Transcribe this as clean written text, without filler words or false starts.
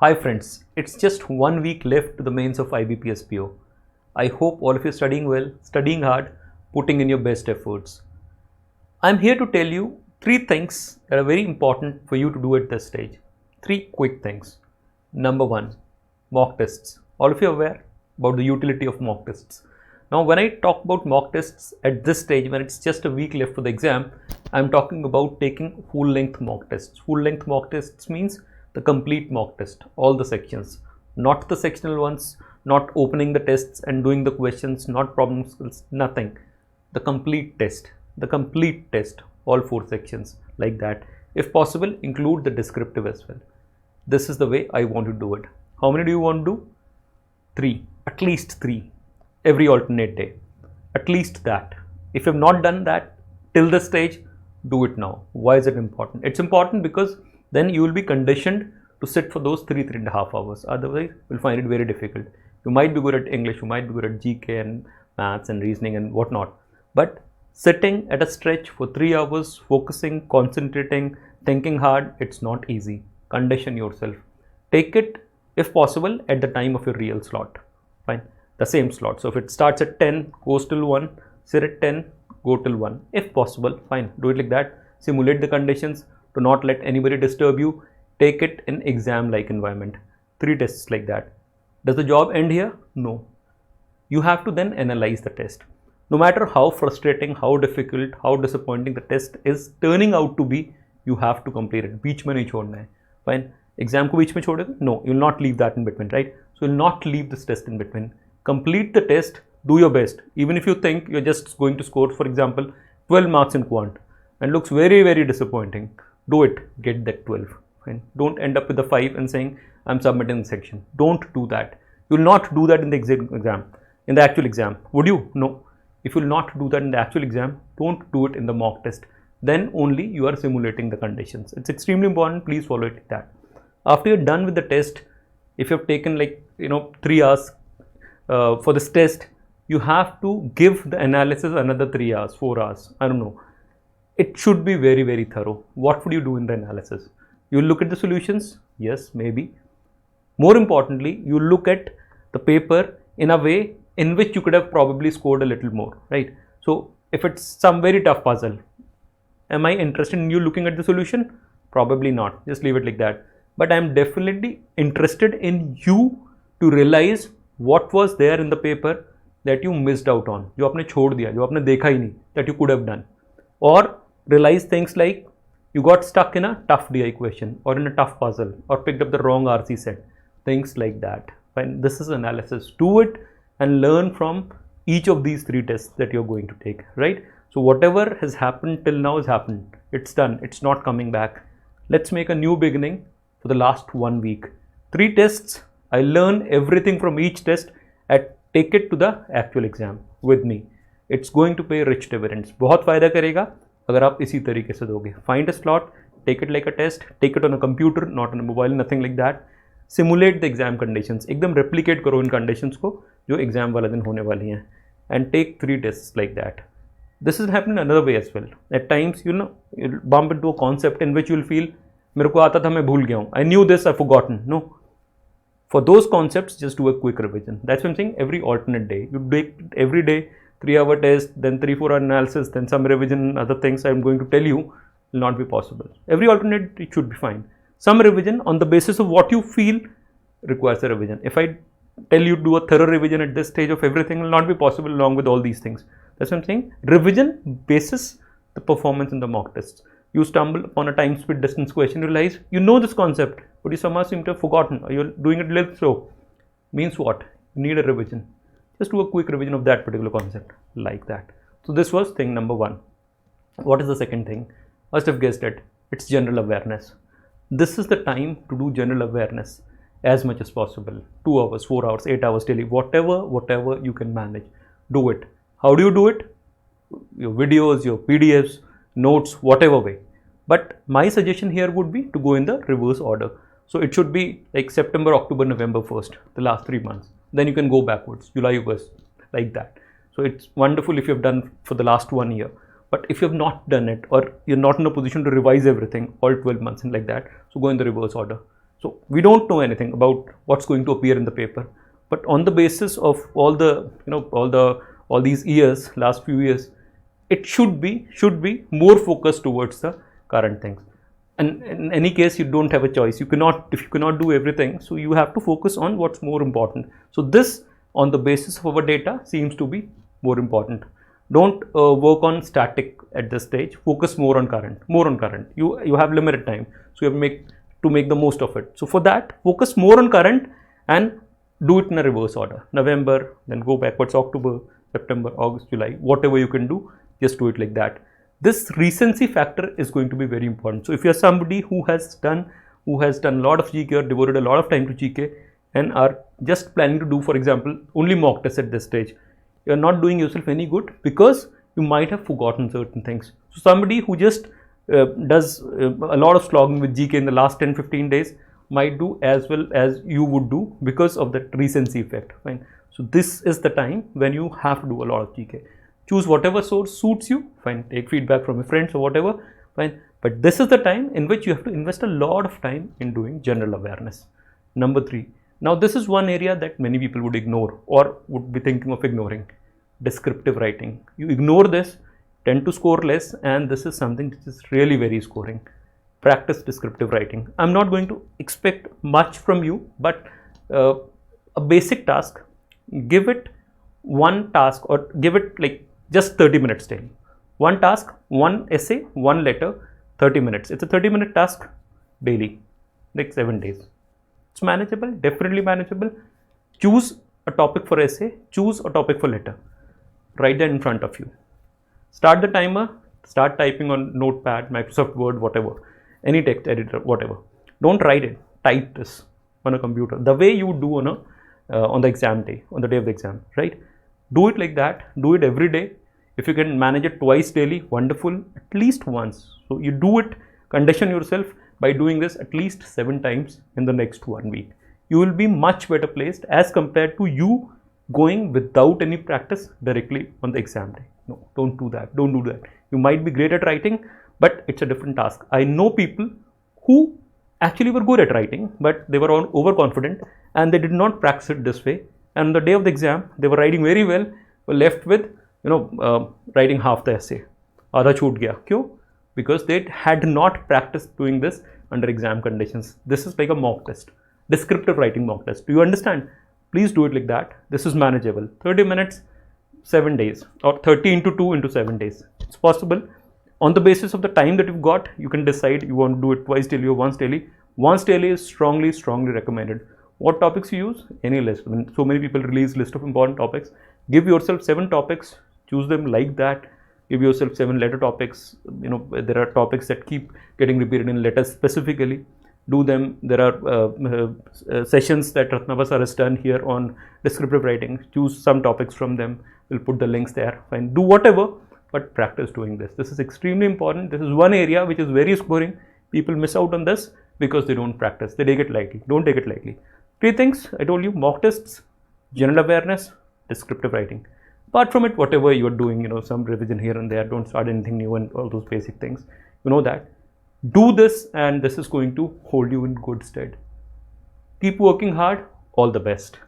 Hi friends, it's just 1 week left to the mains of IBPS PO. I hope all of you are studying well, studying hard, putting in your best efforts. I'm here to tell you 3 things that are very important for you to do at this stage. 3 quick things. Number 1, mock tests. All of you are aware about the utility of mock tests. Now when I talk about mock tests at this stage, when it's just a week left for the exam, I'm talking about taking full length mock tests. Full length mock tests means the complete mock test, all the sections, not the sectional ones, not opening the tests and doing the questions, not problem skills, nothing. The complete test, all 4 sections like that. If possible, include the descriptive as well. This is the way I want to do it. How many do you want to do? 3, at least 3, every alternate day, at least that. If you have not done that till this stage, do it now. Why is it important? It's important because then you will be conditioned to sit for those 3.5 hours. Otherwise, you'll find it very difficult. You might be good at English, you might be good at GK and maths and reasoning and whatnot, but sitting at a stretch for 3 hours, focusing, concentrating, thinking hard, it's not easy. Condition yourself. Take it, if possible, at the time of your real slot. Fine, the same slot. So if it starts at 10, goes till 1, sit at 10, go till 1. If possible, fine, do it like that. Simulate the conditions. Do not let anybody disturb you. Take it in exam-like environment. 3 tests like that. Does the job end here? No. You have to then analyze the test. No matter how frustrating, how difficult, how disappointing the test is turning out to be, you have to complete it. बीच में नहीं छोड़ना है. Fine. Exam को बीच में छोड़ोगे? No, you will not leave that in between, right? So you will not leave this test in between. Complete the test. Do your best. Even if you think you're just going to score, for example, 12 marks in quant, and looks very, very disappointing. Do it. Get that 12. Fine. Don't end up with a 5 and saying, I'm submitting the section. Don't do that. You will not do that in the exam, in the actual exam. Would you? No. If you will not do that in the actual exam, don't do it in the mock test. Then only you are simulating the conditions. It's extremely important. Please follow it like that. After you're done with the test, if you have taken 3 hours for this test, you have to give the analysis another 3 hours, 4 hours. I don't know. It should be very, very thorough. What would you do in the analysis? You look at the solutions? Yes, maybe. More importantly, you look at the paper in a way in which you could have probably scored a little more, right? So if it's some very tough puzzle, am I interested in you looking at the solution? Probably not. Just leave it like that. But I'm definitely interested in you to realize what was there in the paper that you missed out on, जो आपने छोड़ दिया, जो आपने देखा ही नहीं, that you could have done. Or realize things like you got stuck in a tough DI question or in a tough puzzle or picked up the wrong RC set, things like that. Fine. This is analysis. Do it and learn from each of these 3 tests that you're going to take, right? So whatever has happened till now has happened. It's done. It's not coming back. Let's make a new beginning for the last 1 week. 3 tests. I learn everything from each test and take it to the actual exam with me. It's going to pay rich dividends. बहुत फायदा करेगा अगर आप इसी तरीके से दोगे. Find a slot, take it like a test, take it on a computer, not on a mobile, nothing like that. Simulate the exam conditions. एकदम replicate करो इन conditions को जो exam वाला दिन होने वाली हैं. And take 3 tests like that. This is happening another way as well. At times, you'll bump into a concept in which you'll feel, मेरे को आता था मैं भूल गया हूँ. I knew this, I've forgotten. No. For those concepts, just do a quick revision. That's what I'm saying. Every alternate day, you do it every day. 3-hour test, then 3-4 hour analysis, then some revision, other things I'm going to tell you will not be possible. Every alternate, it should be fine. Some revision on the basis of what you feel requires a revision. If I tell you to do a thorough revision at this stage of everything, will not be possible along with all these things. That's what I'm saying. Revision basis the performance in the mock tests. You stumble upon a time, speed, distance question, you realize you know this concept, but you somehow seem to have forgotten, or you're doing it a little slow. Means what? You need a revision. Just do a quick revision of that particular concept like that. So this was thing number 1. What is the second thing? Must have guessed it. It's general awareness. This is the time to do general awareness as much as possible. 2 hours, 4 hours, 8 hours daily, whatever you can manage. Do it. How do you do it? Your videos, your PDFs, notes, whatever way. But my suggestion here would be to go in the reverse order. So it should be like September, October, November first, the last 3 months. Then you can go backwards, July, August, like that. So it's wonderful if you have done for the last 1 year. But if you have not done it, or you're not in a position to revise everything all 12 months and like that, so go in the reverse order. So So we don't know anything about what's going to appear in the paper, but on the basis of all these years, last few years, it should be more focused towards the current things. And in any case, you don't have a choice. If you cannot do everything, so you have to focus on what's more important. So this, on the basis of our data, seems to be more important. Don't work on static at this stage. Focus more on current. You have limited time, so you have to make the most of it. So for that, focus more on current and do it in a reverse order. November, then go backwards, October, September, August, July, whatever you can do, just do it like that. This recency factor is going to be very important. So if you're somebody who has done a lot of GK or devoted a lot of time to GK and are just planning to do, for example, only mock tests at this stage, you're not doing yourself any good because you might have forgotten certain things. So somebody who just does a lot of slogging with GK in the last 10-15 days might do as well as you would do because of that recency effect. Fine. So this is the time when you have to do a lot of GK. Choose whatever source suits you. Fine. Take feedback from your friends or whatever. Fine. But this is the time in which you have to invest a lot of time in doing general awareness. Number 3. Now this is one area that many people would ignore or would be thinking of ignoring. Descriptive writing. You ignore this, tend to score less, and this is something which is really very scoring. Practice descriptive writing. I'm not going to expect much from you, but a basic task, give it one task or give it like just 30 minutes daily. One task, one essay, one letter, 30 minutes. It's a 30-minute task daily, like 7 days. It's manageable, definitely manageable. Choose a topic for essay, choose a topic for letter. Write that in front of you. Start the timer, start typing on Notepad, Microsoft Word, whatever, any text editor, whatever. Don't write it, type this on a computer, the way you would do on the exam day, on the day of the exam, right? Do it like that, do it every day. If you can manage it twice daily, wonderful, at least once. So you do it, condition yourself by doing this at least 7 times in the next 1 week. You will be much better placed as compared to you going without any practice directly on the exam day. No, don't do that. Don't do that. You might be great at writing, but it's a different task. I know people who actually were good at writing, but they were all overconfident and they did not practice it this way. And on the day of the exam, they were writing very well, were left with, writing half the essay. Aadha chhoot gaya. Kyun? Because they had not practiced doing this under exam conditions. This is like a mock test, descriptive writing mock test. Do you understand? Please do it like that. This is manageable. 30 minutes, 7 days, or 30 into 2 into 7 days. It's possible. On the basis of the time that you've got, you can decide you want to do it twice daily or once daily. Once daily is strongly recommended. What topics you use? Any list. I mean, so many people release list of important topics. Give yourself 7 topics. Choose them like that. Give yourself 7 letter topics. There are topics that keep getting repeated in letters specifically. Do them. There are sessions that Ratnava sir has done here on descriptive writing. Choose some topics from them. We'll put the links there. Fine. Do whatever, but practice doing this. This is extremely important. This is one area which is very scoring. People miss out on this because they don't practice. They take it lightly. Don't take it lightly. 3 things I told you: mock tests, general awareness, descriptive writing. Apart from it, whatever you are doing, some revision here and there, don't start anything new and all those basic things. You know that. Do this, and this is going to hold you in good stead. Keep working hard. All the best.